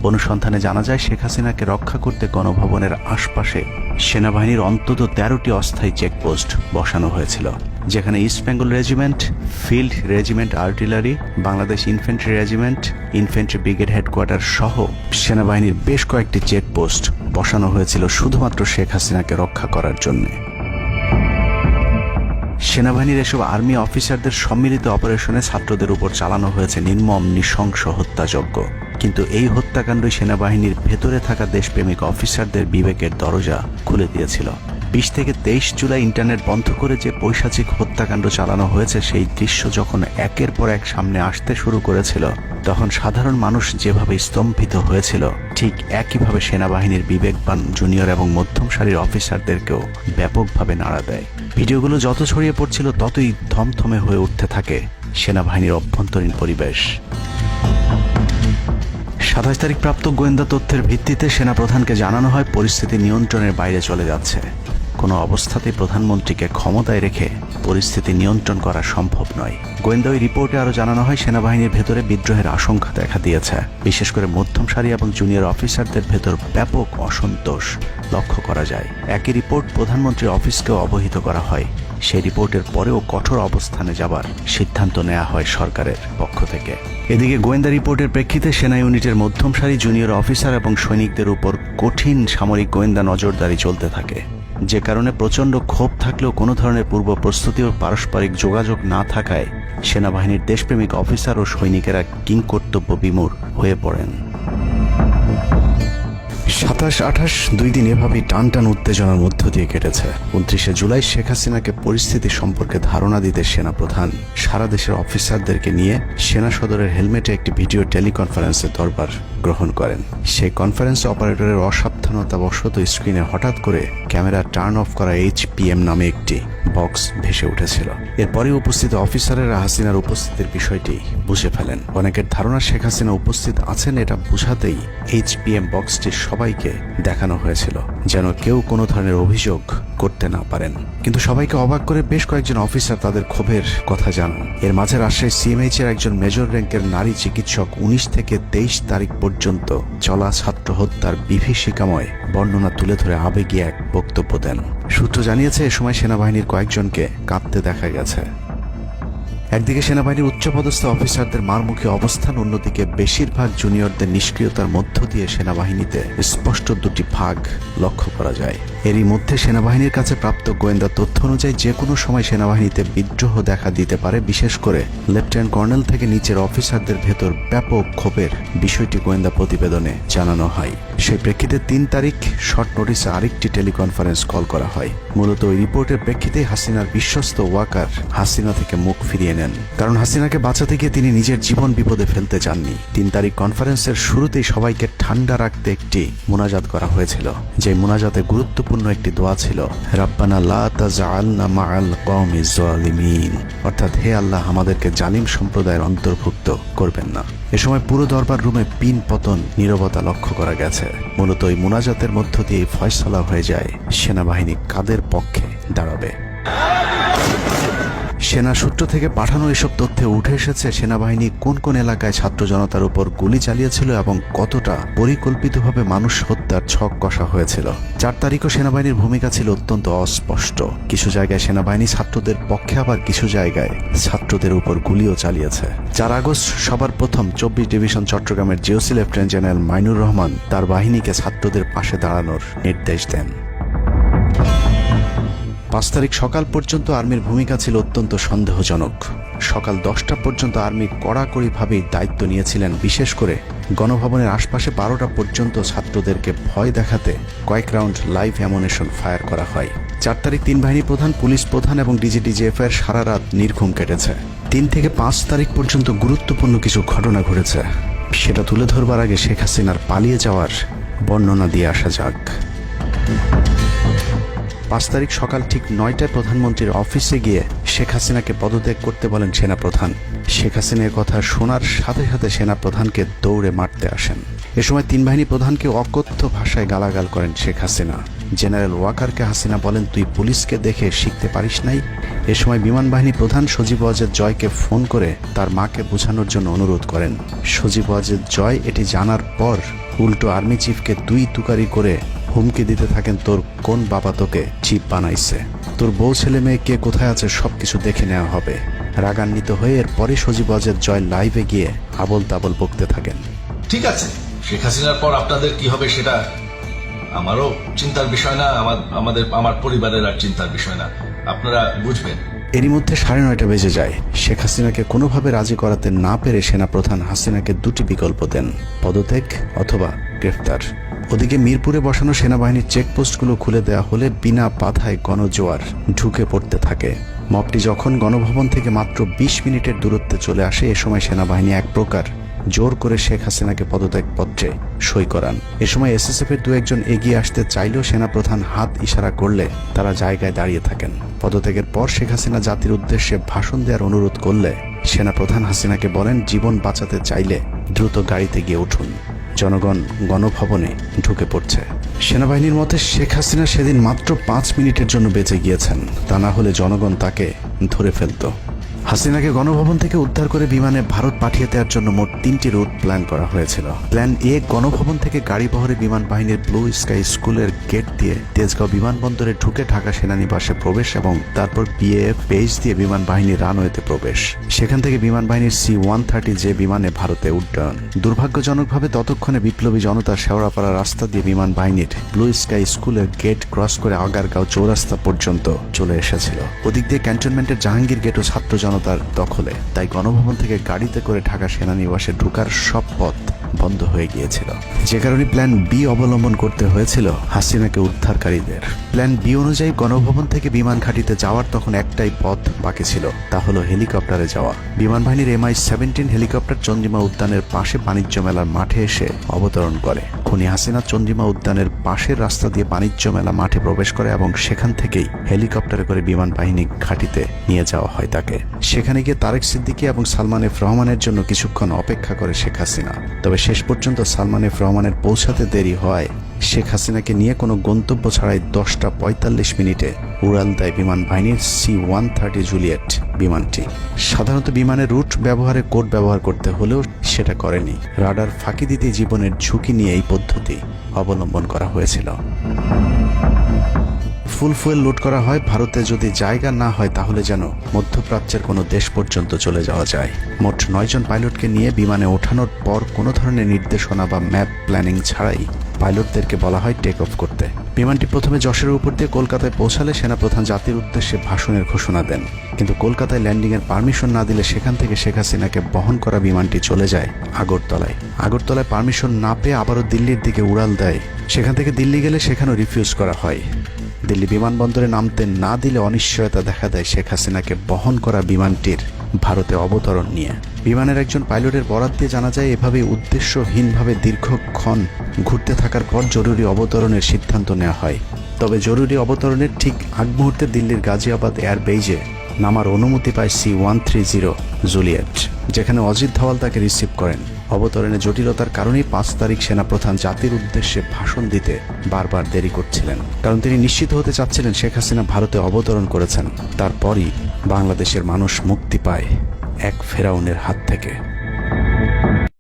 অনুসন্ধানে জানা যায় শেখ হাসিনাকে রক্ষা করতে গণভবনের আশপাশে সেনাবাহিনীর অন্তত 13টি অস্থায়ী চেকপোস্ট বসানো হয়েছিল, যেখানে east Bengal regiment, field regiment artillery, Bangladesh infantry regiment, infantry brigade headquarter সহ সেনাবাহিনীর বেশ কয়েকটি চেকপোস্ট বসানো হয়েছিল শুধুমাত্র শেখ হাসিনাকে রক্ষা করার জন্য। সেনাবাহিনীর এসব আর্মি অফিসারদের সম্মিলিত অপারেশনে ছাত্রদের উপর চালানো হয়েছে নির্মম নৃশংস হত্যাযজ্ঞ। কিন্তু এই হত্যাকাণ্ডই সেনাবাহিনীর ভেতরে থাকা দেশপ্রেমিক অফিসারদের বিবেকের দরজা খুলে দিয়েছিল। 20 থেকে 23 জুলাই ইন্টারনেট বন্ধ করে যে পৈশাচিক হত্যাকাণ্ড চালানো হয়েছে, সেই দৃশ্য যখন একের পর এক সামনে আসতে শুরু করেছিল, তখন সাধারণ মানুষ যেভাবে স্তম্ভিত হয়েছিল, ঠিক একইভাবে সেনাবাহিনীর বিবেকবান জুনিয়র এবং মধ্যম সারির অফিসারদেরকেও ব্যাপকভাবে নাড়া দেয়। ভিডিওগুলো যত ছড়িয়ে পড়ছিল ততই থমথমে হয়ে উঠতে থাকে সেনাবাহিনীর অভ্যন্তরীণ পরিবেশ। 27 তারিখ প্রাপ্ত গোয়েন্দা তথ্যের ভিত্তিতে সেনাপ্রধানকে জানানো হয় পরিস্থিতি নিয়ন্ত্রণের বাইরে চলে যাচ্ছে। কোনো অবস্থাতেই প্রধানমন্ত্রীকে ক্ষমতায় রেখে পরিস্থিতি নিয়ন্ত্রণ করা সম্ভব নয়। গোয়েন্দা ওই রিপোর্টে আরও জানানো হয় সেনাবাহিনীর ভেতরে বিদ্রোহের আশঙ্কা দেখা দিয়েছে। বিশেষ করে মধ্যম সারি এবং জুনিয়র অফিসারদের ভেতর ব্যাপক অসন্তোষ লক্ষ্য করা যায়। একই রিপোর্ট প্রধানমন্ত্রীর অফিসকেও অবহিত করা হয়। সেই রিপোর্টের পরেও কঠোর অবস্থানে যাবার সিদ্ধান্ত নেওয়া হয় সরকারের পক্ষ থেকে। এদিকে গোয়েন্দা রিপোর্টের প্রেক্ষিতে সেনা ইউনিটের মধ্যম সারি, জুনিয়র অফিসার এবং সৈনিকদের উপর কঠিন সামরিক গোয়েন্দা নজরদারি চলতে থাকে, যে কারণে প্রচণ্ড ক্ষোভ থাকলেও কোনো ধরনের পূর্ব প্রস্তুতি ও পারস্পরিক যোগাযোগ না থাকায় সেনাবাহিনীর দেশপ্রেমিক অফিসার ও সৈনিকেরা কিংকর্তব্য বিমূঢ় হয়ে পড়েন। 27-28 দুই দিন এভাবেই টান উত্তেজনার মধ্য দিয়ে কেটেছে। 29শে জুলাই শেখ হাসিনাকে পরিস্থিতি সম্পর্কে ধারণা দিতে সেনাপ্রধান সারা দেশের অফিসারদেরকে নিয়ে সেনা সদরের হেলমেটে একটি ভিডিও টেলিকনফারেন্সের দরবার গ্রহণ করেন। সেই কনফারেন্স অপারেটরের অসাবধানতাবশত স্ক্রিনে হঠাৎ করে ক্যামেরা টার্ন অফ করা HPM নামে একটি বক্স ভেসে উঠেছিল। এরপরে উপস্থিত অফিসারেরা হাসিনার উপস্থিতির বিষয়টি বুঝে ফেলেন। অনেকের ধারণা শেখ হাসিনা উপস্থিত আছেন এটা বোঝাতেই HPM বক্সটি সবাইকে দেখানো হয়েছিল, যেন কেউ কোনো ধরনের অভিযোগ করতে না পারেন। কিন্তু সবাইকে অবাক করে বেশ কয়েকজন অফিসার তাদের ক্ষোভের কথা জানান। এর মাঝে রাজশাহী CMH এর একজন মেজর র্যাঙ্কের নারী চিকিৎসক 19 থেকে 23 তারিখ পর্যন্ত চলা ছাত্র হত্যার বিভীষিকাময় বর্ণনা তুলে ধরে আবেগী এক বক্তব্য দেন। সূত্র জানিয়েছে এ সময় সেনাবাহিনীর কয়েকজনকে কাঁপতে দেখা গেছে। একদিকে সেনাবাহিনীর উচ্চপদস্থ অফিসারদের মারমুখী অবস্থান, অন্যদিকে বেশিরভাগ জুনিয়রদের নিষ্ক্রিয়তার মধ্য দিয়ে সেনাবাহিনীতে স্পষ্ট দুটি ভাগ লক্ষ্য করা যায়। এরই মধ্যে সেনাবাহিনীর কাছে প্রাপ্ত গোয়েন্দা তথ্য অনুযায়ী যে কোনো সময় সেনাবাহিনীতে বিদ্রোহ দেখা দিতে পারে। বিশেষ করে লেফটেন্যান্ট কর্নেল থেকে নিচের অফিসারদের ভেতর ব্যাপক ক্ষোভের বিষয়টি গোয়েন্দা প্রতিবেদনে জানানো হয়। সেই প্রেক্ষিতে 3 তারিখ শর্ট নোটিসে আরেকটি টেলিকনফারেন্স কল করা হয়। মূলত ওই রিপোর্টের প্রেক্ষিতে হাসিনার বিশ্বস্ত ওয়াকার হাসিনা থেকে মুখ ফিরিয়ে নেন, কারণ হাসিনাকে বাঁচাতে গিয়ে তিনি নিজের জীবন বিপদে ফেলতে চাননি। 3 তারিখ কনফারেন্সের শুরুতেই সবাইকে ঠান্ডা রাখতে একটি মোনাজাত করা হয়েছিল। যে মোনাজাতে গুরুত্বপূর্ণ একটি দোয়া ছিল, রাব্বানা লা তাজআলনা মাআল কওমিজ জালিমিন, অর্থাৎ হে আল্লাহ, আমাদেরকে জালিম সম্প্রদায়ের অন্তর্ভুক্ত করবেন না। এ সময় পুরো দরবার রুমে পিন পতন নীরবতা লক্ষ্য করা গেছে। মূলত এই মোনাজাতের মধ্য দিয়ে ফয়সালা হয়ে যায় সেনাবাহিনী কাদের পক্ষে দাঁড়াবে। সেনা সূত্র থেকে পাঠানো এসব তথ্যে উঠে এসেছে সেনাবাহিনী কোন কোন এলাকায় ছাত্র জনতার উপর গুলি চালিয়েছিল এবং কতটা পরিকল্পিতভাবে মানুষ হত্যার ছক কষা হয়েছিল। 4 তারিখও সেনাবাহিনীর ভূমিকা ছিল অত্যন্ত অস্পষ্ট। কিছু জায়গায় সেনাবাহিনী ছাত্রদের পক্ষে, আবার কিছু জায়গায় ছাত্রদের উপর গুলিও চালিয়েছে। 4 আগস্ট সবার প্রথম 24 ডিভিশন চট্টগ্রামের GOC lieutenant general Mainur Rahman তার বাহিনীকে ছাত্রদের পাশে দাঁড়ানোর নির্দেশ দেন। 5 তারিখ সকাল পর্যন্ত আর্মির ভূমিকা ছিল অত্যন্ত সন্দেহজনক। সকাল 10টা পর্যন্ত আর্মি কড়াকড়িভাবেই দায়িত্ব নিয়েছিলেন। বিশেষ করে গণভবনের আশপাশে 12টা পর্যন্ত ছাত্রদেরকে ভয় দেখাতে কয়েক রাউন্ড লাইভ অ্যামুনেশন ফায়ার করা হয়। 4 তারিখ 3 বাহিনী প্রধান, পুলিশ প্রধান এবং DGDGF-এর সারা রাত নির্ঘুম কেটেছে। 3 থেকে 5 তারিখ পর্যন্ত গুরুত্বপূর্ণ কিছু ঘটনা ঘটেছে, সেটা তুলে ধরবার আগে শেখ হাসিনার পালিয়ে যাওয়ার বর্ণনা দিয়ে আসা যাক। 5 তারিখ সকাল ঠিক 9টায় প্রধানমন্ত্রীর অফিসে গিয়ে শেখ হাসিনাকে পদত্যাগ করতে বলেন সেনাপ্রধান। শেখ হাসিনার কথা শোনার সাথে সাথে সেনাপ্রধানকে দৌড়ে মারতে আসেন। এ সময় 3 বাহিনী প্রধানকে অকথ্য ভাষায় গালাগাল করেন শেখ হাসিনা। জেনারেল ওয়াকারকে হাসিনা বলেন, তুই পুলিশকে দেখে শিখতে পারিস নাই? এ সময় বিমান বাহিনী প্রধান সজীব ওয়াজেদ জয়কে ফোন করে তার মাকে বোঝানোর জন্য অনুরোধ করেন। সজীব ওয়াজেদ জয় এটি জানার পর উল্টো আর্মি চিফকে তুই তুকারি করে হুমকি দিতে থাকেন, তোর কোন বাবা তোকে চিফ বানাইছে, তোর বউ ছেলে মেয়ে কে কোথায় আছে সবকিছু দেখে নেওয়া হবে। রাগান্বিত হয়ে এরপরে সজীব ওয়াজেদ জয় লাইভে গিয়ে আবল তাবল বকতে থাকেন। ঠিক আছে, শেখ হাসিনার পর আপনাদের কি হবে সেটা আমারও চিন্তার বিষয় না, আমার পরিবারের আর চিন্তার বিষয় না, আপনারা বুঝবেন। এরই মধ্যে 9:30 বেজে যায়। শেখ হাসিনাকে কোনোভাবে রাজি করাতে না পেরে সেনাপ্রধান হাসিনাকে দুটি বিকল্প দেন, পদত্যাগ অথবা গ্রেফতার। ওদিকে মিরপুরে বসানো সেনাবাহিনীর চেকপোস্টগুলো খুলে দেওয়া হলে বিনা বাধায় গণজোয়ার ঢুকে পড়তে থাকে। মবটি যখন গণভবন থেকে মাত্র 20 মিনিটের দূরত্বে চলে আসে, এ সময় সেনাবাহিনী এক প্রকার জোর করে শেখ হাসিনাকে পদত্যাগপত্রে সই করান। এ সময় এসএসএফ এর দু একজন এগিয়ে আসতে চাইলেও সেনাপ্রধান হাত ইশারা করলে তারা জায়গায় দাঁড়িয়ে থাকেন। পদত্যাগের পর শেখ হাসিনা জাতির উদ্দেশ্যে ভাষণ দেওয়ার অনুরোধ করলে সেনাপ্রধান হাসিনাকে বলেন, জীবন বাঁচাতে চাইলে দ্রুত গাড়িতে গিয়ে উঠুন। জনগণ গণভবনে ঢুকে পড়ছে। সেনাবাহিনীর মতে শেখ হাসিনা সেদিন মাত্র 5 মিনিটের জন্য বেঁচে গিয়েছেন, তা না হলে জনগণ তাকে ধরে ফেলত। হাসিনাকে গণভবন থেকে উদ্ধার করে বিমানে ভারত পাঠিয়ে দেওয়ার জন্য মোট 3টি রুট প্ল্যান করা হয়েছিল। প্ল্যান এ, গণভবন থেকে গাড়ি বহরে বিমান বাহিনীর ব্লু স্কাই স্কুলের গেট দিয়ে তেজগাঁও বিমানবন্দরে ঢুকে ঢাকা সেনানিবাসে প্রবেশ এবং তারপর বিএএফ বেস দিয়ে বিমান বাহিনীর রানওয়েতে প্রবেশ। সেখান থেকে বিমান বাহিনীর C-130 যে বিমানে ভারতে উড্ডয়ন। দুর্ভাগ্যজনকভাবে ততক্ষণে বিপ্লবী জনতা শেওড়াপাড়া রাস্তা দিয়ে বিমান বাহিনীর ব্লু স্কাই স্কুলের গেট ক্রস করে আগারগাঁও চৌরাস্তা পর্যন্ত চলে এসেছিল। ওদিক দিয়ে ক্যান্টনমেন্টের জাহাঙ্গীর গেটও ছাত্র জনতার দখলে, তাই গণভবন থেকে গাড়িতে করে ঢাকা সেনানিবাসে ঢোকার সব পথ বন্ধ হয়ে গিয়েছিল, যে কারণে প্ল্যান বি অবলম্বন করতে হয়েছিল হাসিনাকে উদ্ধারকারীদের। প্ল্যান বি অনুযায়ী গণভবন থেকে বিমান ঘাঁটিতে যাওয়ার তখন একটাই পথ বাকি ছিল, তা হলো হেলিকপ্টারে যাওয়া। বিমান বাহিনীর MI-17 হেলিকপ্টার চন্দ্রিমা উদ্যানের পাশে বাণিজ্য মেলার মাঠে এসে অবতরণ করে। খুনি হাসিনা চন্দ্রিমা উদ্যানের পাশের রাস্তা দিয়ে বাণিজ্য মেলা মাঠে প্রবেশ করে এবং সেখান থেকেই হেলিকপ্টারে করে বিমান বাহিনী ঘাঁটিতে নিয়ে যাওয়া হয় তাকে। সেখানে গিয়ে তারেক সিদ্দিকী এবং সালমান এফ রহমানের জন্য কিছুক্ষণ অপেক্ষা করে শেখ হাসিনা। তবে শেষ পর্যন্ত সালমান এফ রহমানের পৌঁছাতে দেরি হওয়ায় শেখ হাসিনাকে নিয়ে কোনো গন্তব্য ছাড়াই 10:45 মিনিটে উড়াল দেয় বিমান বাহিনীর C-130 জুলিয়েট বিমানটি। সাধারণত বিমানের রুট ব্যবহারে কোড ব্যবহার করতে হলেও সেটা করেনি। রাডার ফাঁকি দিতে জীবনের ঝুঁকি নিয়ে এই পদ্ধতি অবলম্বন করা হয়েছিল। ফুল ফুয়েল লোড করা হয়। ভারতে যদি জায়গা না হয় তাহলে যেন মধ্যপ্রাচ্যের কোনো দেশ পর্যন্ত চলে যাওয়া যায়। মোট 9 জন পাইলটকে নিয়ে বিমানে ওঠানোর পর কোনো ধরনের নির্দেশনা বা ম্যাপ প্ল্যানিং ছাড়াই পাইলটদেরকে বলা হয় টেক অফ করতে। বিমানটি প্রথমে যশোরের উপর দিয়ে কলকাতায় পৌঁছালে সেনাপ্রধান জাতির উদ্দেশ্যে ভাষণের ঘোষণা দেন, কিন্তু কলকাতায় ল্যান্ডিংয়ের পারমিশন না দিলে সেখান থেকে শেখ হাসিনাকে বহন করা বিমানটি চলে যায় আগরতলায়। আগরতলায় পারমিশন না পেয়ে আবারও দিল্লির দিকে উড়াল দেয়। সেখান থেকে দিল্লি গেলে সেখানেও রিফিউজ করা হয়। দিল্লি বিমানবন্দরে নামতে না দিলে অনিশ্চয়তা দেখা দেয় শেখ হাসিনাকে বহন করা বিমানটির ভারতে অবতরণ নিয়ে। বিমানের একজন পাইলটের বরাত দিয়ে জানা যায়, এভাবে উদ্দেশ্যহীনভাবে দীর্ঘক্ষণ ঘুরতে থাকার পর জরুরি অবতরণের সিদ্ধান্ত নেওয়া হয়। তবে জরুরি অবতরণের ঠিক আগ মুহূর্তে দিল্লির গাজিয়াবাদ এয়ারবেজে নামার অনুমতি পায় C-130 জুলিয়েট, যেখানে অজিত ধওয়াল তাকে রিসিভ করেন। অবতরণে জটিলতার কারণেই 5 তারিখ সেনাপ্রধান জাতির উদ্দেশ্যে ভাষণ দিতে বারবার দেরি করছিলেন, কারণ তিনি নিশ্চিত হতে চাচ্ছিলেন শেখ হাসিনা ভারতে অবতরণ করেছেন। তারপরই বাংলাদেশের মানুষ মুক্তি পায় এক ফেরাউনের হাত থেকে।